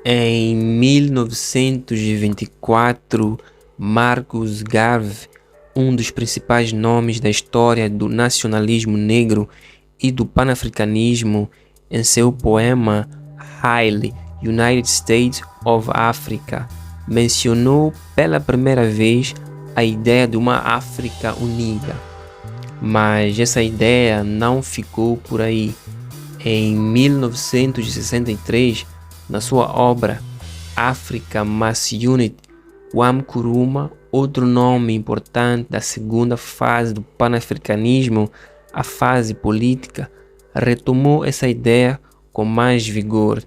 Em 1924, Marcus Garvey, um dos principais nomes da história do nacionalismo negro e do panafricanismo, em seu poema Haile, United States of Africa, mencionou pela primeira vez a ideia de uma África unida. Mas essa ideia não ficou por aí. Em 1963, na sua obra Africa Mass Unity, Kwame Nkrumah, outro nome importante da segunda fase do panafricanismo, a fase política, retomou essa ideia com mais vigor.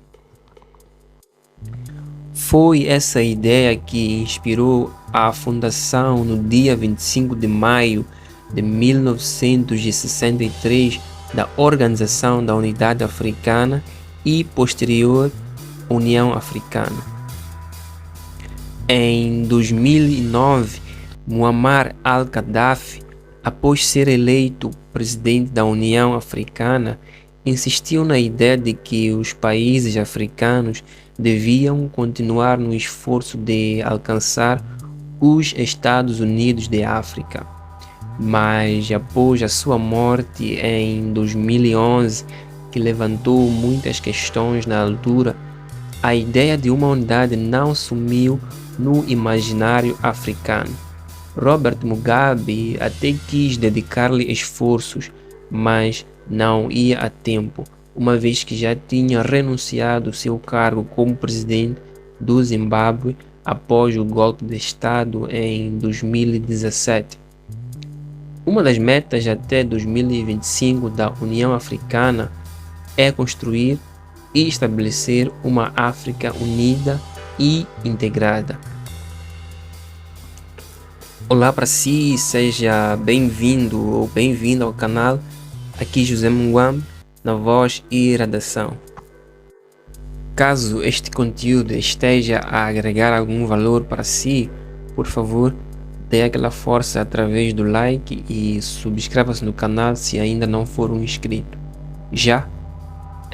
Foi essa ideia que inspirou a fundação no dia 25 de maio de 1963 da Organização da Unidade Africana e posterior União Africana. Em 2009, Muammar al-Gaddafi, após ser eleito presidente da União Africana, insistiu na ideia de que os países africanos deviam continuar no esforço de alcançar os Estados Unidos de África. Mas após a sua morte em 2011, que levantou muitas questões na altura, a ideia de uma unidade não sumiu no imaginário africano. Robert Mugabe até quis dedicar-lhe esforços, mas não ia a tempo, uma vez que já tinha renunciado seu cargo como presidente do Zimbábue após o golpe de Estado em 2017. Uma das metas até 2025 da União Africana é construir e estabelecer uma África unida e integrada. Olá para si, seja bem-vindo ou bem-vinda ao canal. Aqui José Mungwam, na voz e redação. Caso este conteúdo esteja a agregar algum valor para si, por favor, dê aquela força através do like e subscreva-se no canal se ainda não for um inscrito. Já?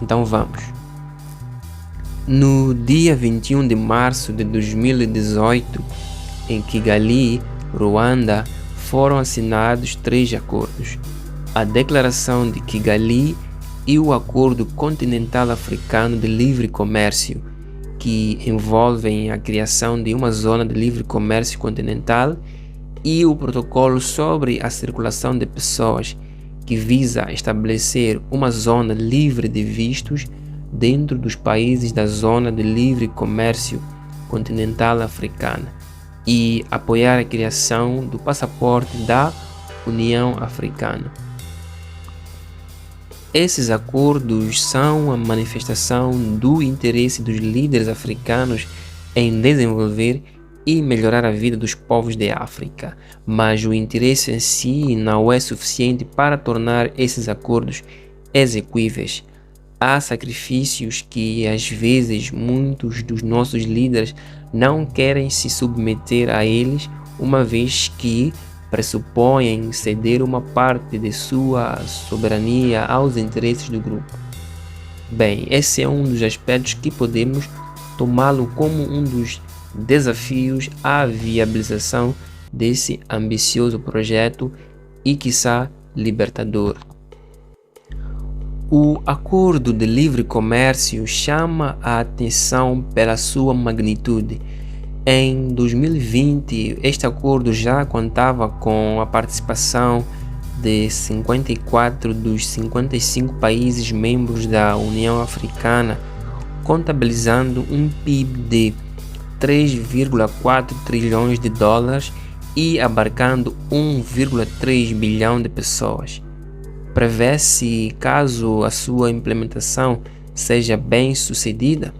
Então vamos! No dia 21 de março de 2018, em Kigali, Ruanda, foram assinados 3 acordos: a Declaração de Kigali e o Acordo Continental Africano de Livre Comércio, que envolvem a criação de uma zona de livre comércio continental, e o Protocolo sobre a Circulação de Pessoas, que visa estabelecer uma zona livre de vistos dentro dos países da Zona de Livre Comércio Continental Africana e apoiar a criação do Passaporte da União Africana. Esses acordos são a manifestação do interesse dos líderes africanos em desenvolver e melhorar a vida dos povos de África, mas o interesse em si não é suficiente para tornar esses acordos execuíveis. Há sacrifícios que às vezes muitos dos nossos líderes não querem se submeter a eles, uma vez que pressupõem ceder uma parte de sua soberania aos interesses do grupo. Bem, esse é um dos aspectos que podemos tomá-lo como um dos desafios à viabilização desse ambicioso projeto e, quiçá, libertador. O Acordo de Livre Comércio chama a atenção pela sua magnitude. Em 2020, este acordo já contava com a participação de 54 dos 55 países membros da União Africana, contabilizando um PIB de 3,4 trilhões de dólares e abarcando 1,3 bilhão de pessoas. Prevê-se, caso a sua implementação seja bem sucedida,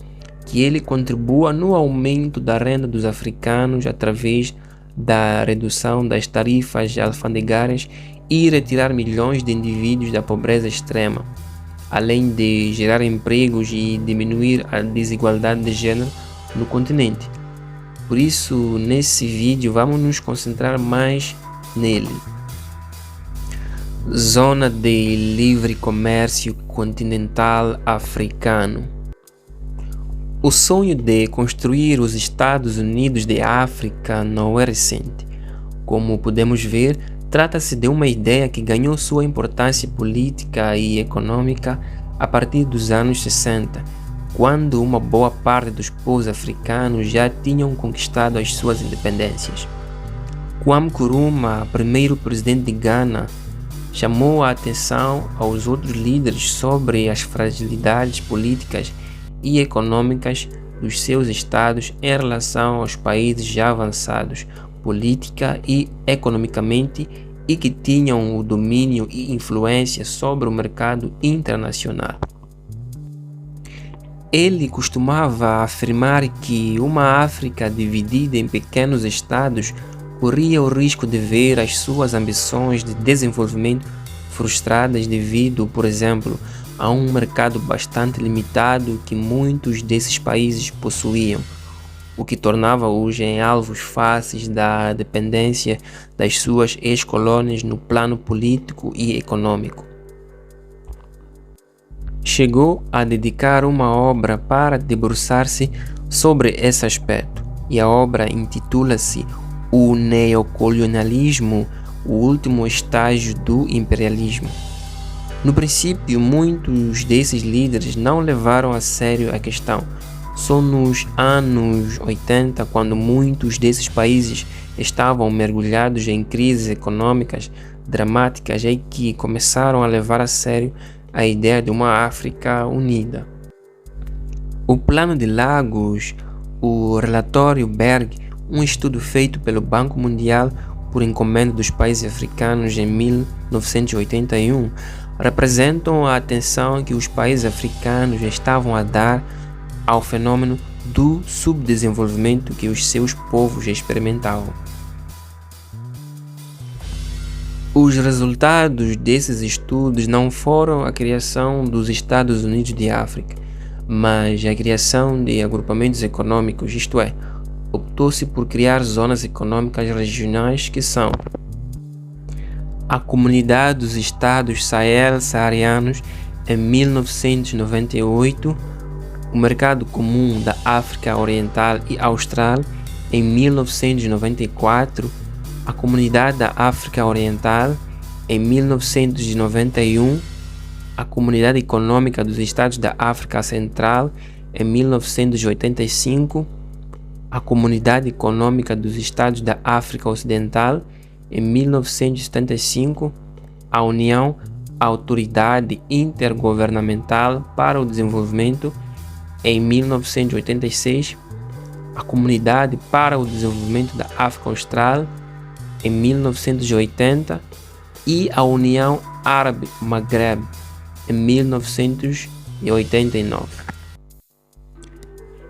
que ele contribua no aumento da renda dos africanos através da redução das tarifas alfandegárias e retirar milhões de indivíduos da pobreza extrema, além de gerar empregos e diminuir a desigualdade de gênero no continente. Por isso, nesse vídeo vamos nos concentrar mais nele. Zona de Livre Comércio Continental Africano. O sonho de construir os Estados Unidos de África não é recente. Como podemos ver, trata-se de uma ideia que ganhou sua importância política e econômica a partir dos anos 60, quando uma boa parte dos povos africanos já tinham conquistado as suas independências. Kwame Nkrumah, primeiro presidente de Ghana, chamou a atenção aos outros líderes sobre as fragilidades políticas e econômicas dos seus estados em relação aos países já avançados política e economicamente e que tinham o domínio e influência sobre o mercado internacional. Ele costumava afirmar que uma África dividida em pequenos estados corria o risco de ver as suas ambições de desenvolvimento frustradas devido, por exemplo, a um mercado bastante limitado que muitos desses países possuíam, o que tornava-os em alvos fáceis da dependência das suas ex-colônias no plano político e econômico. Chegou a dedicar uma obra para debruçar-se sobre esse aspecto, e a obra intitula-se O Neocolonialismo, o último estágio do imperialismo. No princípio, muitos desses líderes não levaram a sério a questão. Só nos anos 80, quando muitos desses países estavam mergulhados em crises econômicas dramáticas, é que começaram a levar a sério a ideia de uma África unida. O Plano de Lagos, o relatório Berg, um estudo feito pelo Banco Mundial por encomenda dos países africanos em 1981, representam a atenção que os países africanos estavam a dar ao fenômeno do subdesenvolvimento que os seus povos experimentavam. Os resultados desses estudos não foram a criação dos Estados Unidos de África, mas a criação de agrupamentos econômicos, isto é, optou-se por criar zonas econômicas regionais que são a Comunidade dos Estados Sahel-Saarianos em 1998, o Mercado Comum da África Oriental e Austral em 1994, a Comunidade da África Oriental em 1991, a Comunidade Econômica dos Estados da África Central em 1985, a Comunidade Econômica dos Estados da África Ocidental em 1975, a União Autoridade Intergovernamental para o Desenvolvimento em 1986, a Comunidade para o Desenvolvimento da África Austral em 1980 e a União Árabe Maghreb em 1989.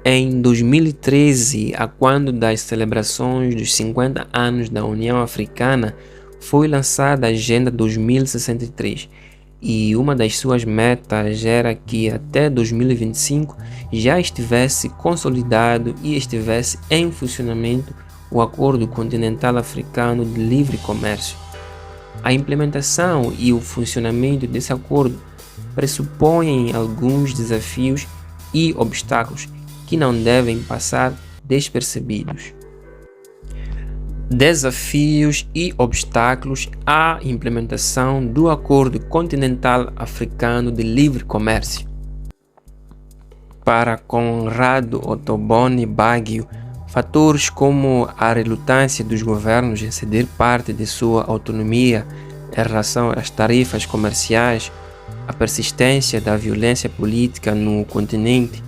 Em 2013, a quando das celebrações dos 50 anos da União Africana, foi lançada a Agenda 2063 e uma das suas metas era que até 2025 já estivesse consolidado e estivesse em funcionamento o Acordo Continental Africano de Livre Comércio. A implementação e o funcionamento desse acordo pressupõem alguns desafios e obstáculos que não devem passar despercebidos. Desafios e obstáculos à implementação do Acordo Continental Africano de Livre Comércio. Para Conrado Ottoboni Baggio, fatores como a relutância dos governos em ceder parte de sua autonomia em relação às tarifas comerciais, a persistência da violência política no continente,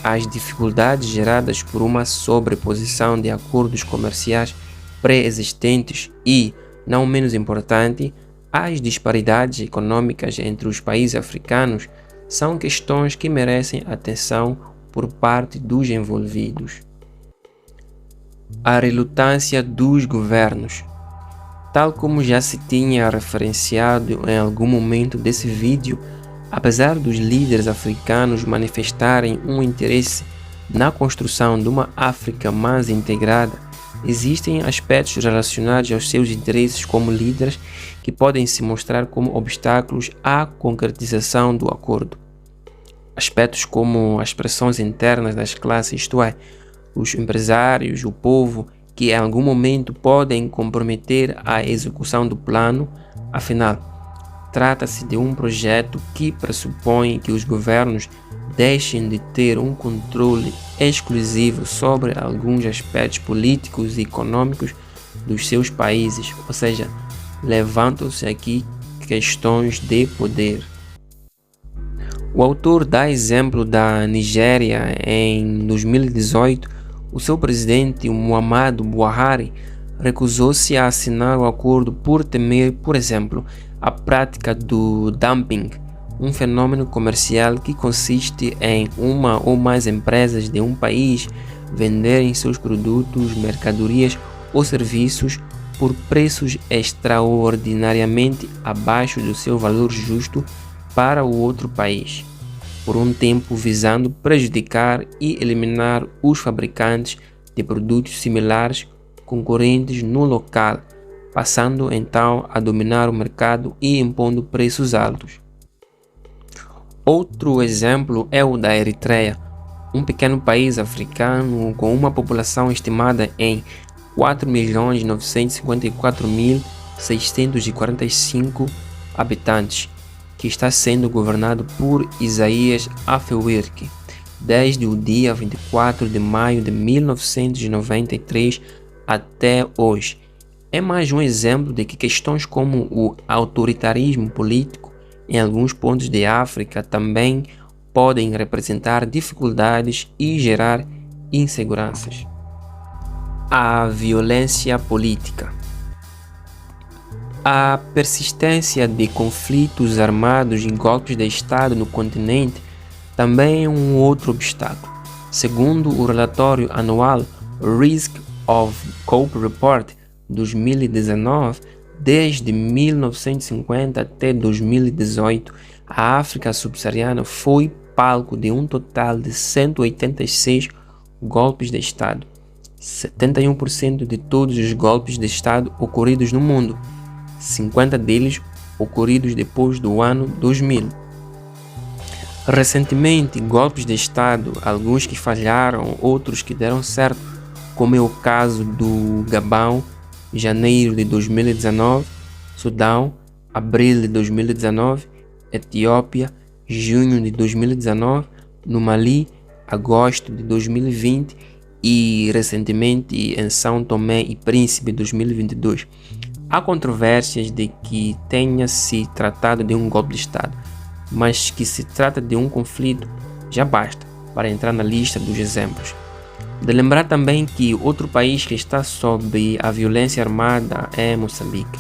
as dificuldades geradas por uma sobreposição de acordos comerciais pré-existentes e, não menos importante, as disparidades econômicas entre os países africanos são questões que merecem atenção por parte dos envolvidos. A relutância dos governos. Tal como já se tinha referenciado em algum momento desse vídeo, apesar dos líderes africanos manifestarem um interesse na construção de uma África mais integrada, existem aspectos relacionados aos seus interesses como líderes que podem se mostrar como obstáculos à concretização do acordo. aspectos como as pressões internas das classes, isto é, os empresários, o povo, que em algum momento podem comprometer a execução do plano. Afinal, trata-se de um projeto que pressupõe que os governos deixem de ter um controle exclusivo sobre alguns aspectos políticos e econômicos dos seus países, ou seja, levantam-se aqui questões de poder. O autor dá exemplo da Nigéria. Em 2018, o seu presidente, Muhammadu Buhari, recusou-se a assinar o acordo por temer, por exemplo, a prática do dumping, um fenômeno comercial que consiste em uma ou mais empresas de um país venderem seus produtos, mercadorias ou serviços por preços extraordinariamente abaixo do seu valor justo para o outro país, por um tempo visando prejudicar e eliminar os fabricantes de produtos similares concorrentes no local, passando então a dominar o mercado e impondo preços altos. Outro exemplo é o da Eritreia, um pequeno país africano com uma população estimada em 4.954.645 habitantes, que está sendo governado por Isaías Afewerki desde o dia 24 de maio de 1993 até hoje. É mais um exemplo de que questões como o autoritarismo político em alguns pontos de África também podem representar dificuldades e gerar inseguranças. A violência política. A persistência de conflitos armados e golpes de Estado no continente também é um outro obstáculo. Segundo o relatório anual Risk of Cope Report 2019, desde 1950 até 2018, a África subsaariana foi palco de um total de 186 golpes de Estado. 71% de todos os golpes de Estado ocorridos no mundo, 50 deles ocorridos depois do ano 2000. Recentemente, golpes de Estado, alguns que falharam, outros que deram certo, como é o caso do Gabão, janeiro de 2019, Sudão, abril de 2019, Etiópia, junho de 2019, no Mali, agosto de 2020 e recentemente em São Tomé e Príncipe 2022. Há controvérsias de que tenha se tratado de um golpe de Estado, mas que se trata de um conflito já basta para entrar na lista dos exemplos. De lembrar também que outro país que está sob a violência armada é Moçambique,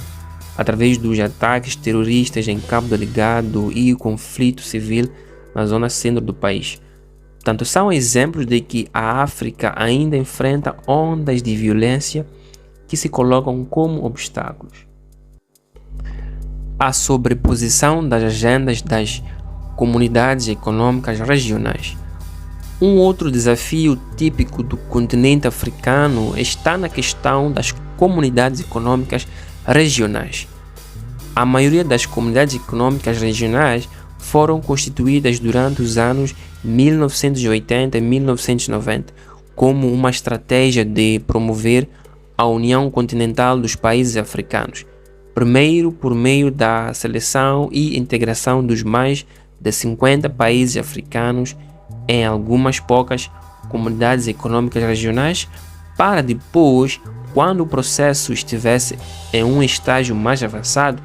através dos ataques terroristas em Cabo Delgado e o conflito civil na zona centro do país. Portanto, são exemplos de que a África ainda enfrenta ondas de violência que se colocam como obstáculos. A sobreposição das agendas das comunidades econômicas regionais. Um outro desafio típico do continente africano está na questão das comunidades econômicas regionais. A maioria das comunidades econômicas regionais foram constituídas durante os anos 1980 e 1990 como uma estratégia de promover a união continental dos países africanos, primeiro por meio da seleção e integração dos mais de 50 países africanos em algumas poucas comunidades econômicas regionais, para depois, quando o processo estivesse em um estágio mais avançado,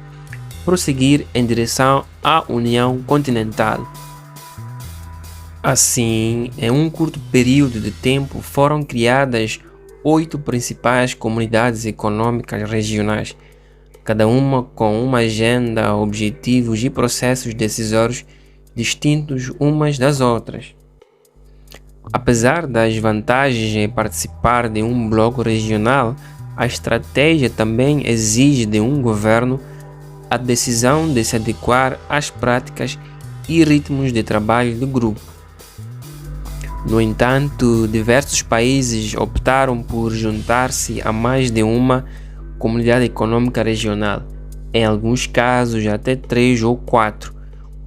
prosseguir em direção à união continental. Assim, em um curto período de tempo foram criadas 8 principais comunidades econômicas regionais, cada uma com uma agenda, objetivos e processos decisórios distintos umas das outras. Apesar das vantagens em participar de um bloco regional, a estratégia também exige de um governo a decisão de se adequar às práticas e ritmos de trabalho do grupo. No entanto, diversos países optaram por juntar-se a mais de uma comunidade econômica regional, em alguns casos até 3 ou 4,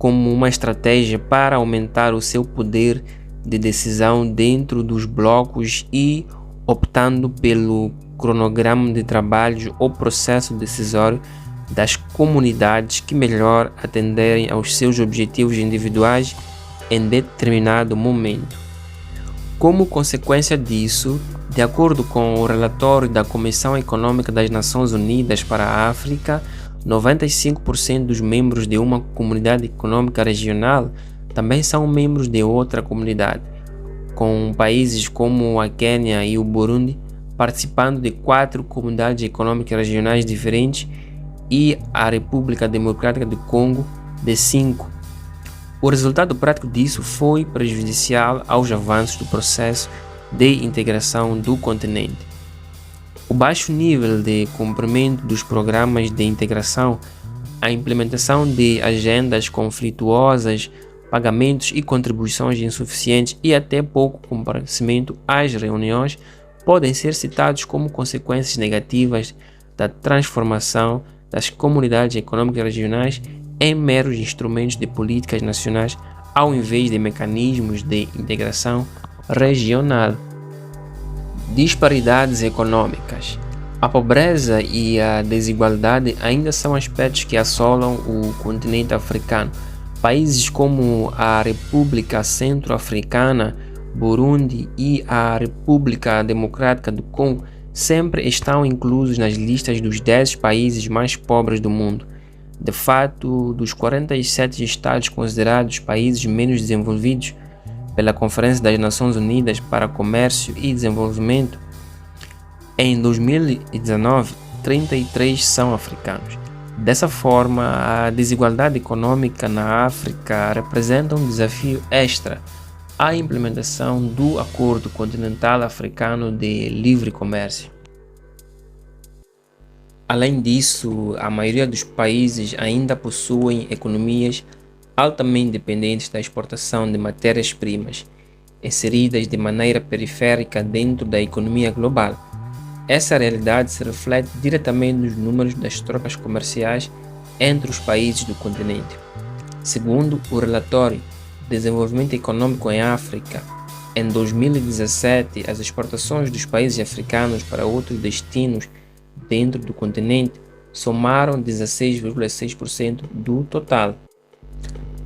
como uma estratégia para aumentar o seu poder de decisão dentro dos blocos e optando pelo cronograma de trabalho ou processo decisório das comunidades que melhor atenderem aos seus objetivos individuais em determinado momento. Como consequência disso, de acordo com o relatório da Comissão Econômica das Nações Unidas para a África, 95% dos membros de uma comunidade econômica regional também são membros de outra comunidade, com países como a Quênia e o Burundi participando de 4 comunidades econômicas regionais diferentes e a República Democrática do Congo de 5. O resultado prático disso foi prejudicial aos avanços do processo de integração do continente. O baixo nível de cumprimento dos programas de integração, a implementação de agendas conflituosas, pagamentos e contribuições insuficientes e até pouco comparecimento às reuniões podem ser citados como consequências negativas da transformação das comunidades econômicas regionais em meros instrumentos de políticas nacionais ao invés de mecanismos de integração regional. Disparidades econômicas. A pobreza e a desigualdade ainda são aspectos que assolam o continente africano. Países como a República Centro-Africana, Burundi e a República Democrática do Congo sempre estão inclusos nas listas dos 10 países mais pobres do mundo. De fato, dos 47 estados considerados países menos desenvolvidos pela Conferência das Nações Unidas para Comércio e Desenvolvimento, em 2019, 33 são africanos. Dessa forma, a desigualdade econômica na África representa um desafio extra à implementação do Acordo Continental Africano de Livre Comércio. Além disso, a maioria dos países ainda possuem economias altamente dependentes da exportação de matérias-primas, inseridas de maneira periférica dentro da economia global. Essa realidade se reflete diretamente nos números das trocas comerciais entre os países do continente. Segundo o relatório Desenvolvimento Econômico em África, em 2017, as exportações dos países africanos para outros destinos dentro do continente somaram 16,6% do total.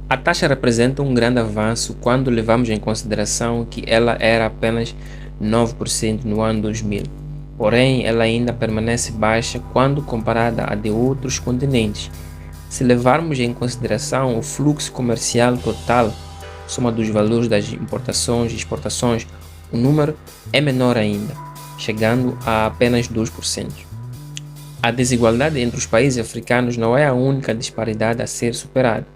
A taxa representa um grande avanço quando levamos em consideração que ela era apenas 9% no ano 2000. Porém, ela ainda permanece baixa quando comparada a de outros continentes. Se levarmos em consideração o fluxo comercial total, soma dos valores das importações e exportações, o número é menor ainda, chegando a apenas 2%. A desigualdade entre os países africanos não é a única disparidade a ser superada.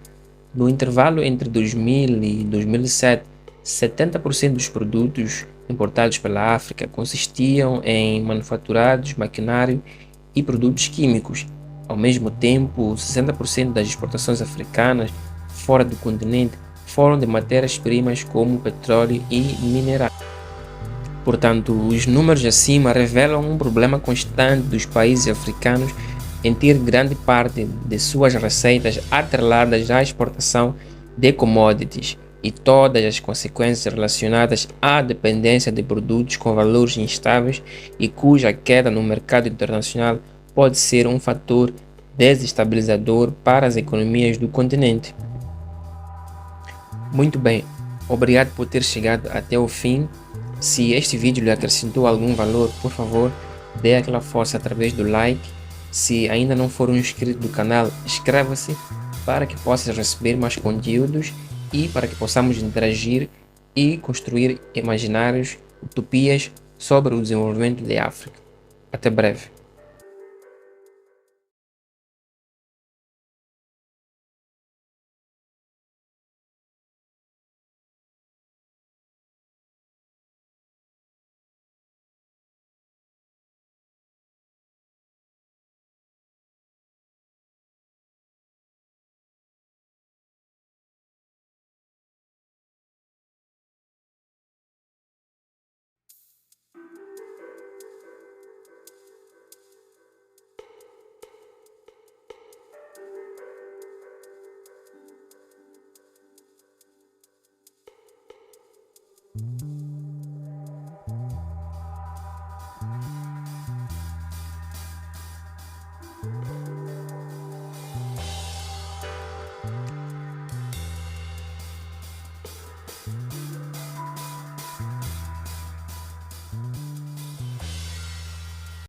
No intervalo entre 2000 e 2007, 70% dos produtos importados pela África consistiam em manufaturados, maquinário e produtos químicos. Ao mesmo tempo, 60% das exportações africanas fora do continente foram de matérias-primas como petróleo e minerais. Portanto, os números acima revelam um problema constante dos países africanos em ter grande parte de suas receitas atreladas à exportação de commodities e todas as consequências relacionadas à dependência de produtos com valores instáveis e cuja queda no mercado internacional pode ser um fator desestabilizador para as economias do continente. Muito bem, obrigado por ter chegado até o fim. Se este vídeo lhe acrescentou algum valor, por favor, dê aquela força através do like. Se ainda não for um inscrito do canal, inscreva-se para que possa receber mais conteúdos e para que possamos interagir e construir imaginários, utopias sobre o desenvolvimento da África. Até breve.